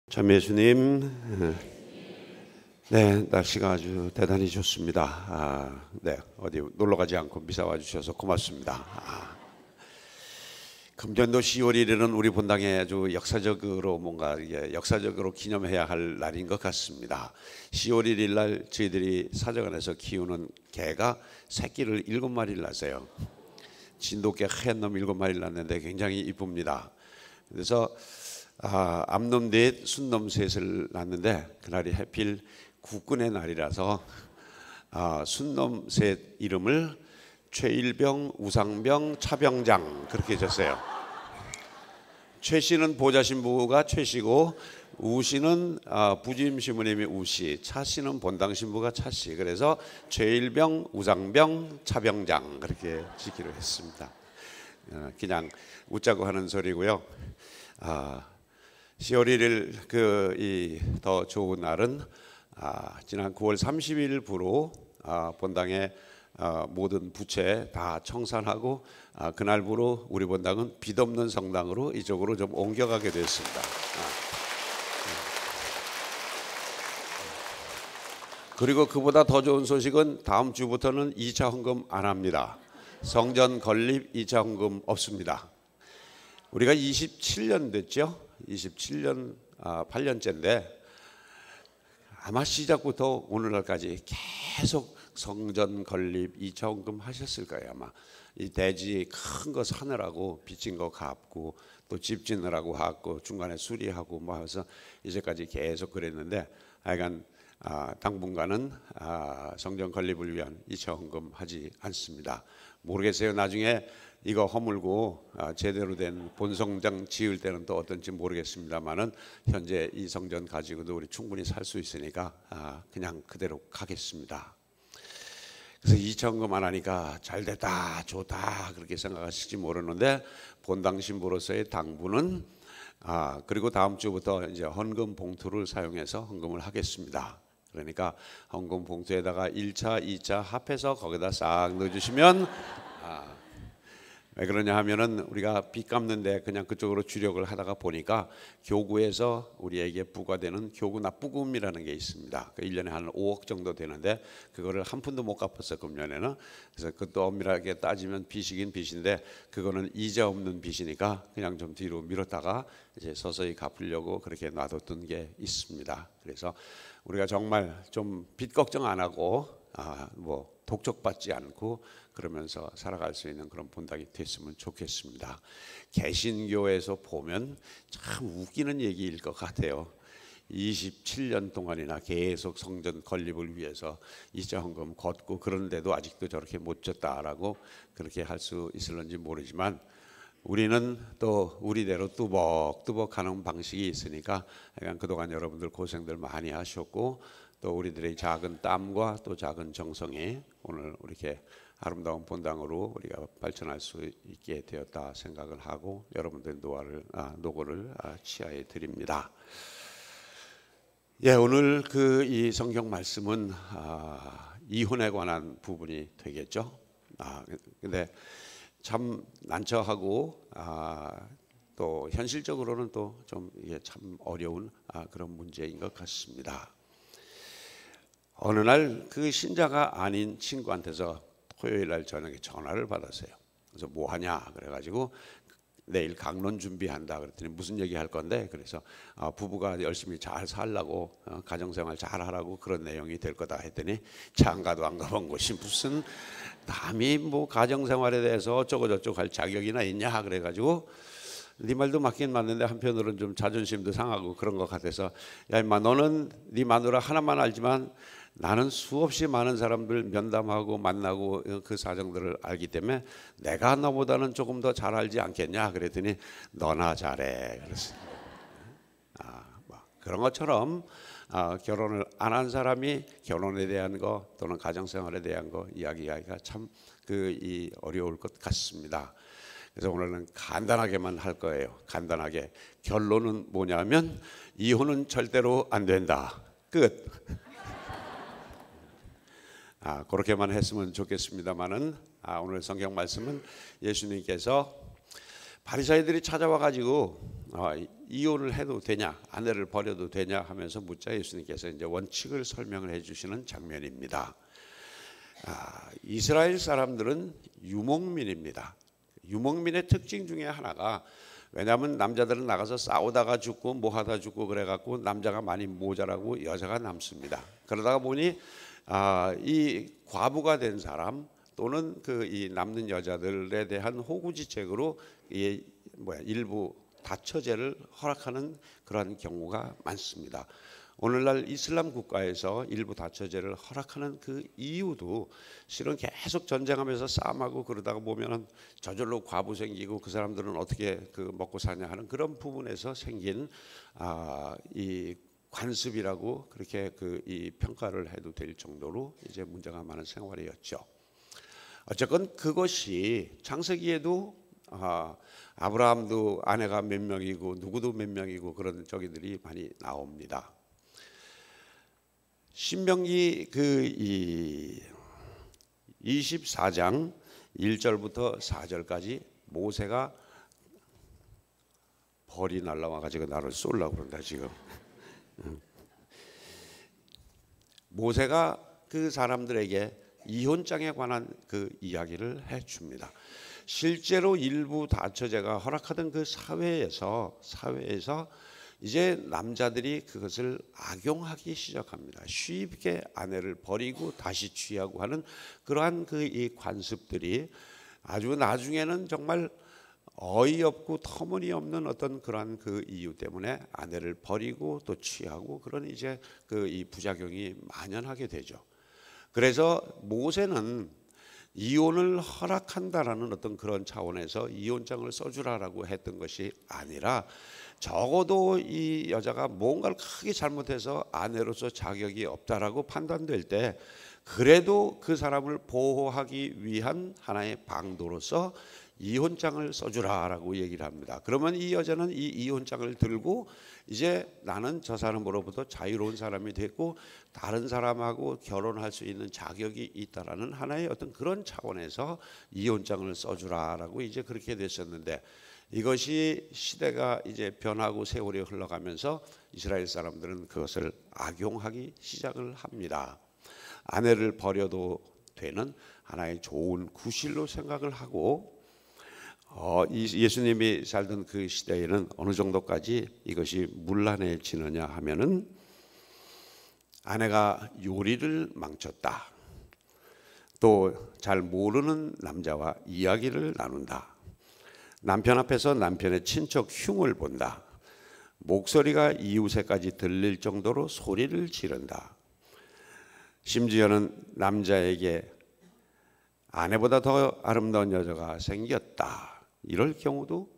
참 예수님, 네, 날씨가 아주 대단히 좋습니다. 네, 어디 놀러 가지 않고 미사 와주셔서 고맙습니다. 금년도 10월 1일은 우리 본당에 아주 역사적으로 뭔가 역사적으로 기념해야 할 날인 것 같습니다. 10월 1일 날 저희들이 사정원에서 키우는 개가 새끼를 7마리를 낳았어요. 진돗개 하얀 놈 7마리를 낳았는데 굉장히 이쁩니다. 그래서 암놈 넷, 순놈 셋을 낳았는데 그날이 하필 국군의 날이라서 순놈 셋 이름을 최일병, 우상병, 차병장 그렇게 졌어요. 최 씨는 보좌 신부가 최 씨고 우 씨는 부임 신부님이 우 씨, 차 씨는 본당 신부가 차 씨. 그래서 최일병, 우상병, 차병장 그렇게 지기로 했습니다. 그냥 웃자고 하는 소리고요. 10월 1일 더 좋은 날은 지난 9월 30일부로 본당의 모든 부채 다 청산하고 그날부로 우리 본당은 빚 없는 성당으로 이쪽으로 좀 옮겨가게 됐습니다. 그리고 그보다 더 좋은 소식은 다음 주부터는 2차 헌금 안 합니다. 성전 건립 2차 헌금 없습니다. 우리가 27년 됐죠. 27년 8년째인데 아마 시작부터 오늘날까지 계속 성전 건립 2차 헌금 하셨을 거예요. 아마 이 대지 큰 거 사느라고 빚진 거 갚고 또 집 짓느라고 하고 중간에 수리하고 뭐 해서 이제까지 계속 그랬는데 하여간 당분간은 성전 건립을 위한 2차 헌금 하지 않습니다. 모르겠어요. 나중에 이거 허물고 제대로 된 본성장 지을 때는 또 어떤지 모르겠습니다만은 현재 이 성전 가지고도 우리 충분히 살 수 있으니까 그냥 그대로 가겠습니다. 그래서 2차 헌금 안 하니까 잘 됐다 좋다 그렇게 생각하실지 모르는데 본당 신부로서의 당부는 그리고 다음 주부터 이제 헌금 봉투를 사용해서 헌금을 하겠습니다. 그러니까 헌금 봉투에다가 1차, 2차 합해서 거기다 싹 넣어주시면 왜 그러냐 하면은 우리가 빚 갚는데 그냥 그쪽으로 주력을 하다가 보니까 교구에서 우리에게 부과되는 교구 납부금이라는 게 있습니다. 1년에 한 5억 정도 되는데 그거를 한 푼도 못 갚았어 금년에는. 그래서 그것도 엄밀하게 따지면 빚이긴 빚인데 그거는 이자 없는 빚이니까 그냥 좀 뒤로 미뤘다가 이제 서서히 갚으려고 그렇게 놔뒀던 게 있습니다. 그래서 우리가 정말 좀 빚 걱정 안 하고 뭐 독촉받지 않고 그러면서 살아갈 수 있는 그런 본당이 됐으면 좋겠습니다. 개신교에서 보면 참 웃기는 얘기일 것 같아요. 27년 동안이나 계속 성전 건립을 위해서 2차 헌금 걷고 그런데도 아직도 저렇게 못 졌다라고 그렇게 할 수 있을런지 모르지만 우리는 또 우리대로 뚜벅뚜벅 하는 방식이 있으니까 약간 그동안 여러분들 고생들 많이 하셨고 또 우리들의 작은 땀과 또 작은 정성이 오늘 이렇게 아름다운 본당으로 우리가 발전할 수 있게 되었다 생각을 하고 여러분들의 노고를 치하해 드립니다. 예, 오늘 이 성경 말씀은 이혼에 관한 부분이 되겠죠. 근데 참 난처하고 또 현실적으로는 또 좀 이게 참 어려운 그런 문제인 것 같습니다. 어느 날 그 신자가 아닌 친구한테서 토요일 날 저녁에 전화를 받았어요. 그래서 뭐 하냐 그래가지고 내일 강론 준비한다 그랬더니 무슨 얘기 할 건데 그래서 부부가 열심히 잘 살라고 가정생활 잘 하라고 그런 내용이 될 거다 했더니 장가도 안 가본 곳이 무슨 남이 뭐 가정생활에 대해서 어쩌고 저쩌고 할 자격이나 있냐 그래가지고 네 말도 맞긴 맞는데 한편으로는 좀 자존심도 상하고 그런 것 같아서 야 임마 너는 네 마누라 하나만 알지만 나는 수없이 많은 사람들 면담하고 만나고 그 사정들을 알기 때문에 내가 너보다는 조금 더 잘 알지 않겠냐 그랬더니 너나 잘해 그랬어요. 뭐 그런 것처럼 결혼을 안 한 사람이 결혼에 대한 거 또는 가정생활에 대한 거 이야기하기가 참 어려울 것 같습니다. 그래서 오늘은 간단하게만 할 거예요. 간단하게 결론은 뭐냐면 이혼은 절대로 안 된다. 끝. 그렇게만 했으면 좋겠습니다만은 오늘 성경 말씀은 예수님께서 바리사이들이 찾아와 가지고 이혼을 해도 되냐, 아내를 버려도 되냐 하면서 묻자 예수님께서 이제 원칙을 설명을 해주시는 장면입니다. 이스라엘 사람들은 유목민입니다. 유목민의 특징 중에 하나가, 왜냐하면 남자들은 나가서 싸우다가 죽고 뭐 하다 죽고 그래갖고 남자가 많이 모자라고 여자가 남습니다. 그러다가 보니 이 과부가 된 사람 또는 이 남는 여자들에 대한 호구지책으로 일부 다처제를 허락하는 그러한 경우가 많습니다. 오늘날 이슬람 국가에서 일부 다처제를 허락하는 그 이유도 실은 계속 전쟁하면서 싸움하고 그러다가 보면은 저절로 과부 생기고 그 사람들은 어떻게 먹고 사냐 하는 그런 부분에서 생긴 이 관습이라고 그렇게 이 평가를 해도 될 정도로 이제 문제가 많은 생활이었죠. 어쨌건 그것이 창세기에도 아브라함도 아내가 몇 명이고 누구도 몇 명이고 그런 저기들이 많이 나옵니다. 신명기 24장 1절부터 4절까지 모세가 벌이 날라와 가지고 나를 쏠려고 그런다 지금. 모세가 그 사람들에게 이혼장에 관한 그 이야기를 해줍니다. 실제로 일부 다처제가 허락하던 그 사회에서 이제 남자들이 그것을 악용하기 시작합니다. 쉽게 아내를 버리고 다시 취하고 하는 그러한 이 관습들이 아주 나중에는 정말 어이없고 터무니없는 어떤 그러한 그 이유 때문에 아내를 버리고 또 취하고 그런 이제 이 부작용이 만연하게 되죠. 그래서 모세는 이혼을 허락한다라는 어떤 그런 차원에서 이혼장을 써주라라고 했던 것이 아니라, 적어도 이 여자가 뭔가를 크게 잘못해서 아내로서 자격이 없다라고 판단될 때 그래도 그 사람을 보호하기 위한 하나의 방도로서 이혼장을 써주라라고 얘기를 합니다. 그러면 이 여자는 이 이혼장을 들고 이제 나는 저 사람으로부터 자유로운 사람이 됐고 다른 사람하고 결혼할 수 있는 자격이 있다라는 하나의 어떤 그런 차원에서 이혼장을 써주라라고 이제 그렇게 됐었는데, 이것이 시대가 이제 변하고 세월이 흘러가면서 이스라엘 사람들은 그것을 악용하기 시작을 합니다. 아내를 버려도 되는 하나의 좋은 구실로 생각을 하고, 예수님이 살던 그 시대에는 어느 정도까지 이것이 문란해지느냐 하면은, 아내가 요리를 망쳤다, 또 잘 모르는 남자와 이야기를 나눈다, 남편 앞에서 남편의 친척 흉을 본다, 목소리가 이웃에까지 들릴 정도로 소리를 지른다, 심지어는 남자에게 아내보다 더 아름다운 여자가 생겼다, 이럴 경우도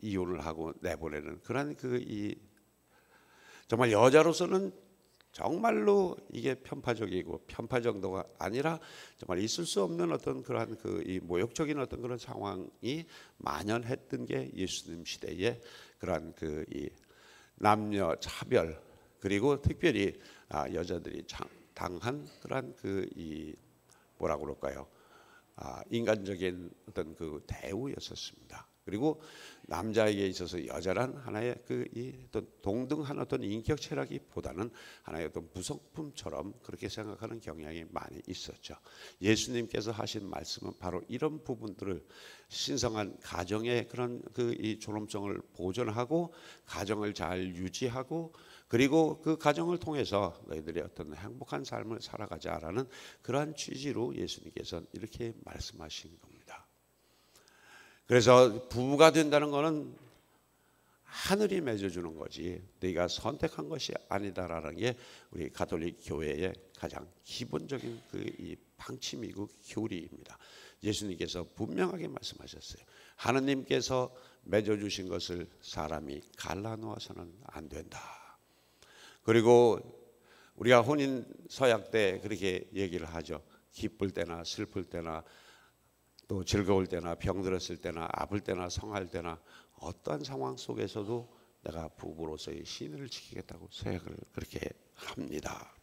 이혼을 하고 내보내는 그런 정말 여자로서는 정말로 이게 편파적이고 편파 정도가 아니라 정말 있을 수 없는 어떤 그러한 이 모욕적인 어떤 그런 상황이 만연했던 게 예수님 시대의 그러한 이 남녀 차별, 그리고 특별히 여자들이 당한 그러한 이 뭐라고 그럴까요? 인간적인 어떤 그 대우였었습니다. 그리고 남자에게 있어서 여자란 하나의 어떤 동등한 어떤 인격 체라기보다는 하나의 어떤 부속품처럼 그렇게 생각하는 경향이 많이 있었죠. 예수님께서 하신 말씀은 바로 이런 부분들을 신성한 가정의 그런 이 존엄성을 보존하고 가정을 잘 유지하고 그리고 그 가정을 통해서 너희들이 어떤 행복한 삶을 살아가자라는 그러한 취지로 예수님께서는 이렇게 말씀하신 겁니다. 그래서 부부가 된다는 것은 하늘이 맺어주는 거지 네가 선택한 것이 아니다라는 게 우리 가톨릭 교회의 가장 기본적인 이 방침이고 교리입니다. 예수님께서 분명하게 말씀하셨어요. 하느님께서 맺어주신 것을 사람이 갈라놓아서는 안 된다. 그리고 우리가 혼인 서약 때 그렇게 얘기를 하죠. 기쁠 때나 슬플 때나 또 즐거울 때나 병들었을 때나 아플 때나 성할 때나 어떠한 상황 속에서도 내가 부부로서의 신의를 지키겠다고 생각을 그렇게 합니다.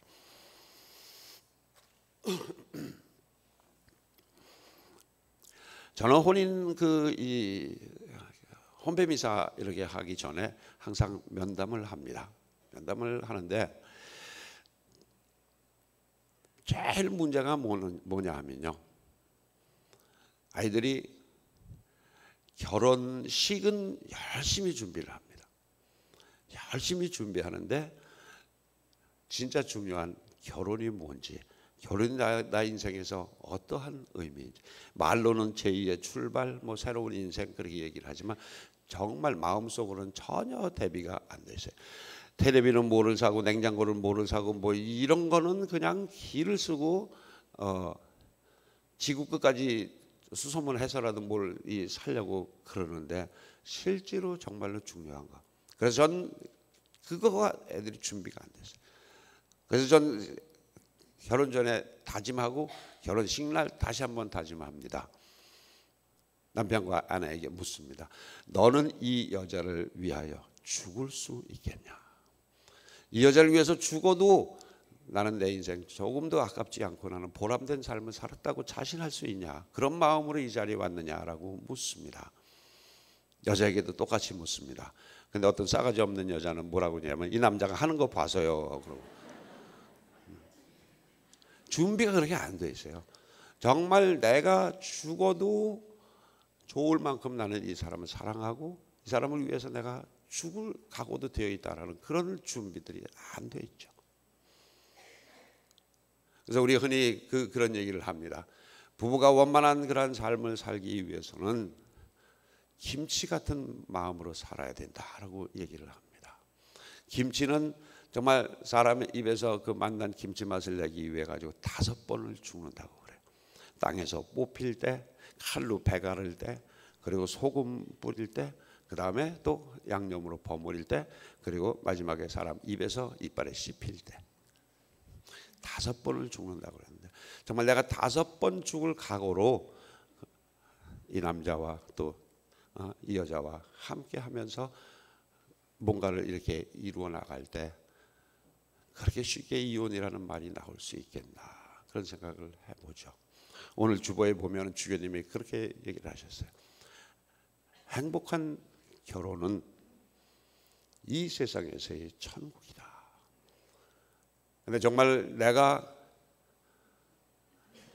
저는 혼인 이 혼배 미사 이렇게 하기 전에 항상 면담을 합니다. 면담을 하는데 제일 문제가 뭐냐 하면요, 아이들이 결혼식은 열심히 준비를 합니다. 열심히 준비하는데 진짜 중요한 결혼이 뭔지, 결혼이 나 인생에서 어떠한 의미인지, 말로는 제2의 출발, 뭐 새로운 인생 그렇게 얘기를 하지만 정말 마음속으로는 전혀 대비가 안 돼 있어요. 텔레비는 뭐를 사고 냉장고를 뭐를 사고 뭐 이런 거는 그냥 기를 쓰고 지구 끝까지 수소문해서라도 뭘 살려고 그러는데 실제로 정말로 중요한 거. 그래서 전 그거가 애들이 준비가 안 됐어요. 그래서 전 결혼 전에 다짐하고 결혼식 날 다시 한번 다짐합니다. 남편과 아내에게 묻습니다. 너는 이 여자를 위하여 죽을 수 있겠냐? 이 여자를 위해서 죽어도 나는 내 인생 조금도 아깝지 않고 나는 보람된 삶을 살았다고 자신할 수 있냐? 그런 마음으로 이 자리에 왔느냐라고 묻습니다. 여자에게도 똑같이 묻습니다. 근데 어떤 싸가지 없는 여자는 뭐라고 하냐면 이 남자가 하는 거 봐서요. 그러고 준비가 그렇게 안 돼 있어요. 정말 내가 죽어도 좋을 만큼 나는 이 사람을 사랑하고 이 사람을 위해서 내가 죽을 각오도 되어 있다라는 그런 준비들이 안 돼 있죠. 그래서 우리 흔히 그런 얘기를 합니다. 부부가 원만한 그런 삶을 살기 위해서는 김치 같은 마음으로 살아야 된다라고 얘기를 합니다. 김치는 정말 사람의 입에서 그 맛난 김치 맛을 내기 위해 가지고 5번을 죽는다고 그래요. 땅에서 뽑힐 때, 칼로 배 가를 때, 그리고 소금 뿌릴 때, 그 다음에 또 양념으로 버무릴 때, 그리고 마지막에 사람 입에서 이빨에 씹힐 때 5번을 죽는다고 그랬는데 정말 내가 5번 죽을 각오로 이 남자와 또 이 여자와 함께 하면서 뭔가를 이렇게 이루어 나갈 때 그렇게 쉽게 이혼이라는 말이 나올 수 있겠나 그런 생각을 해보죠. 오늘 주보에 보면 주교님이 그렇게 얘기를 하셨어요. 행복한 결혼은 이 세상에서의 천국이다. 근데 정말 내가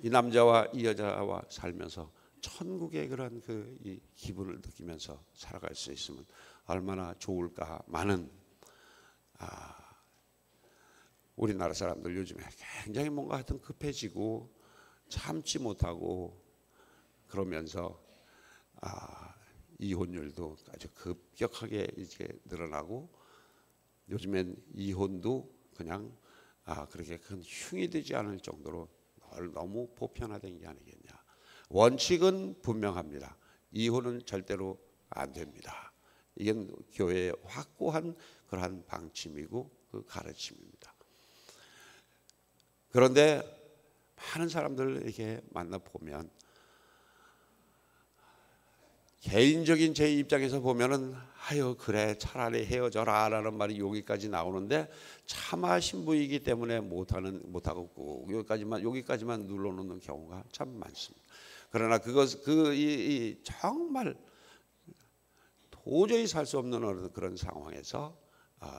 이 남자와 이 여자와 살면서 천국의 그런 이 기분을 느끼면서 살아갈 수 있으면 얼마나 좋을까. 많은 우리나라 사람들 요즘에 굉장히 뭔가 하여튼 급해지고 참지 못하고 그러면서 이혼율도 아주 급격하게 이제 늘어나고 요즘엔 이혼도 그냥 그렇게 큰 흉이 되지 않을 정도로 너무 보편화된 게 아니겠냐. 원칙은 분명합니다. 이혼은 절대로 안 됩니다. 이건 교회의 확고한 그러한 방침이고 그 가르침입니다. 그런데 많은 사람들 이렇게 만나 보면 개인적인 제 입장에서 보면은 아유 그래 차라리 헤어져라라는 말이 여기까지 나오는데 차마 신부이기 때문에 못하고 꼭 여기까지만 눌러놓는 경우가 참 많습니다. 그러나 이 정말 도저히 살 수 없는 그런 상황에서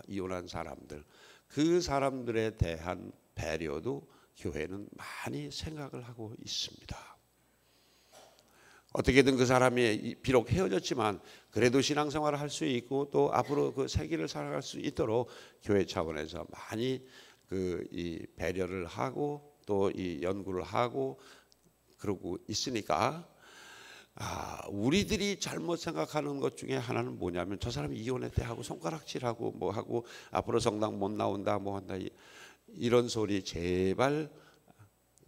이혼한 사람들 그 사람들에 대한 배려도 교회는 많이 생각을 하고 있습니다. 어떻게든 그 사람이 비록 헤어졌지만 그래도 신앙생활을 할 수 있고 또 앞으로 그 세기를 살아갈 수 있도록 교회 차원에서 많이 이 배려를 하고 또 이 연구를 하고 그러고 있으니까 우리들이 잘못 생각하는 것 중에 하나는 뭐냐면 저 사람이 이혼했대 하고 손가락질하고 뭐 하고 앞으로 성당 못 나온다 뭐 한다 이런 소리 제발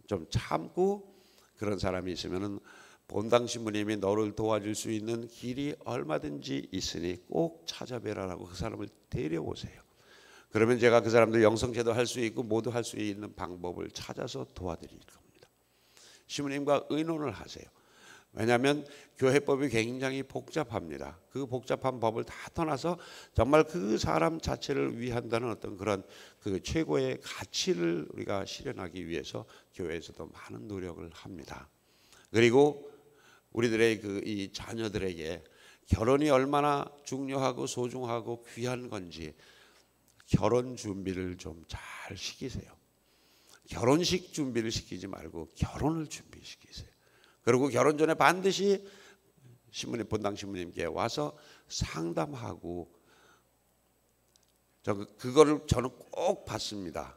좀 참고 그런 사람이 있으면은 본당 신부님이 너를 도와줄 수 있는 길이 얼마든지 있으니 꼭 찾아뵈라라고 그 사람을 데려오세요. 그러면 제가 그 사람들 영성제도 할 수 있고 모두 할 수 있는 방법을 찾아서 도와드릴 겁니다. 신부님과 의논을 하세요. 왜냐하면 교회법이 굉장히 복잡합니다. 그 복잡한 법을 다 떠나서 정말 그 사람 자체를 위한다는 어떤 그런 그 최고의 가치를 우리가 실현하기 위해서 교회에서도 많은 노력을 합니다. 그리고 우리들의 그 이 자녀들에게 결혼이 얼마나 중요하고 소중하고 귀한 건지 결혼 준비를 좀 잘 시키세요. 결혼식 준비를 시키지 말고 결혼을 준비시키세요. 그리고 결혼 전에 반드시 신부님, 본당 신부님께 와서 상담하고, 그거를 저는 꼭 받습니다.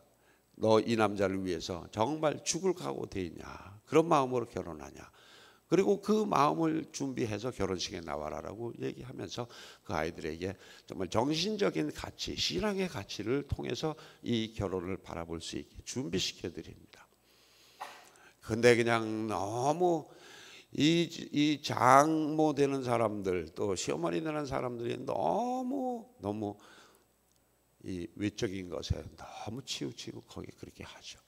너 이 남자를 위해서 정말 죽을 각오 돼 있냐, 그런 마음으로 결혼하냐, 그리고 그 마음을 준비해서 결혼식에 나와라라고 얘기하면서 그 아이들에게 정말 정신적인 가치, 신앙의 가치를 통해서 이 결혼을 바라볼 수 있게 준비시켜 드립니다. 근데 그냥 너무 이 장모 되는 사람들, 또 시어머니 되는 사람들이 너무 이 외적인 것에 너무 치우치고 거기 그렇게 하죠.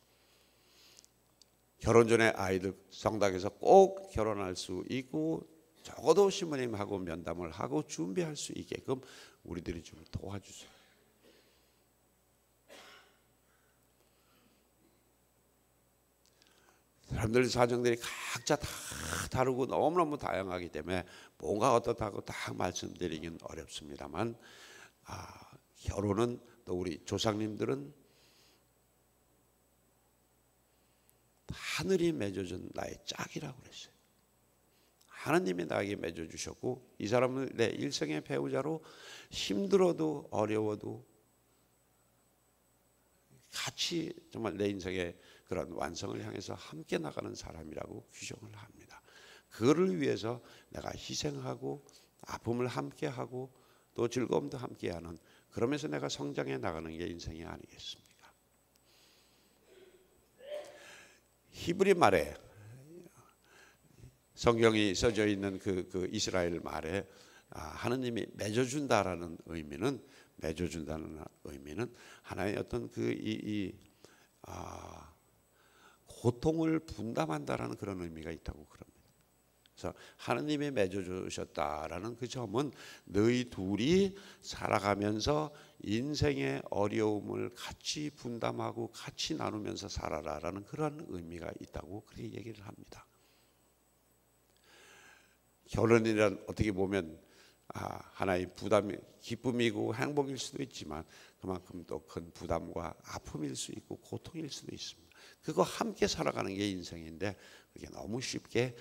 결혼 전에 아이들 성당에서 꼭 결혼할 수 있고, 적어도 신부님하고 면담을 하고 준비할 수 있게끔 우리들이 좀 도와주세요. 사람들 사정들이 각자 다 다르고 너무너무 다양하기 때문에 뭔가 어떻다고 딱 말씀드리긴 어렵습니다만, 결혼은 또 우리 조상님들은 하늘이 맺어준 나의 짝이라고 그랬어요. 하나님이 나에게 맺어주셨고, 이 사람을 내 일생의 배우자로 힘들어도 어려워도 같이 정말 내 인생의 그런 완성을 향해서 함께 나가는 사람이라고 규정을 합니다. 그를 위해서 내가 희생하고 아픔을 함께하고 또 즐거움도 함께하는, 그러면서 내가 성장해 나가는 게 인생이 아니겠습니까? 히브리 말에, 성경이 써져 있는 그 이스라엘 말에 하느님이 맺어준다라는 의미는, 맺어준다는 의미는 하나의 어떤 고통을 분담한다라는 그런 의미가 있다고 그럽니다. 그래서 하느님이 맺어주셨다라는 그 점은 너희 둘이 살아가면서 인생의 어려움을 같이 분담하고 같이 나누면서 살아라라는 그런 의미가 있다고 그렇게 얘기를 합니다. 결혼이란 어떻게 보면 하나의 부담이, 기쁨이고 행복일 수도 있지만 그만큼 또 큰 부담과 아픔일 수 있고 고통일 수도 있습니다. 그거 함께 살아가는 게 인생인데, 그게 너무 쉽게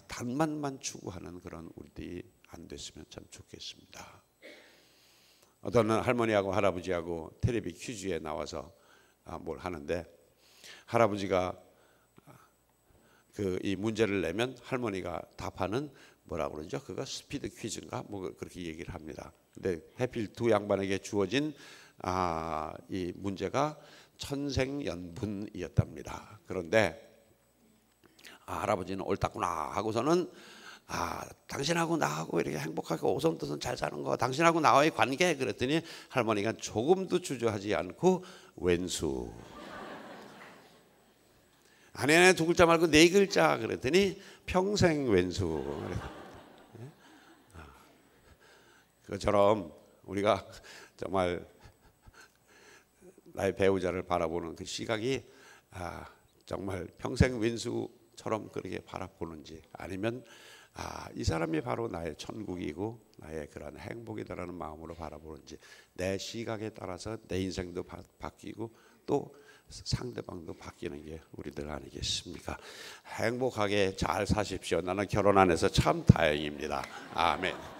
단만만 추구하는 그런 우리들이 안 됐으면 참 좋겠습니다. 어떤 할머니하고 할아버지하고 텔레비 퀴즈에 나와서 뭘 하는데, 할아버지가 이 문제를 내면 할머니가 답하는, 뭐라고 그러죠? 그거 스피드 퀴즈인가? 뭐 그렇게 얘기를 합니다. 근데 하필 두 양반에게 주어진 이 문제가 천생연분이었답니다. 그런데 할아버지는 옳다구나 하고서는 당신하고 나하고 이렇게 행복하게 오손도손 잘 사는 거, 당신하고 나와의 관계, 그랬더니 할머니가 조금도 주저하지 않고 왼수. 아니 두 글자 말고 네 글자, 그랬더니 평생 왼수. 그것처럼 우리가 정말 나의 배우자를 바라보는 그 시각이 정말 평생 왼수처럼 그렇게 바라보는지, 아니면 이 사람이 바로 나의 천국이고 나의 그런 행복이다라는 마음으로 바라보는지, 내 시각에 따라서 내 인생도 바뀌고 또 상대방도 바뀌는 게 우리들 아니겠습니까? 행복하게 잘 사십시오. 나는 결혼 안 해서 참 다행입니다. 아멘.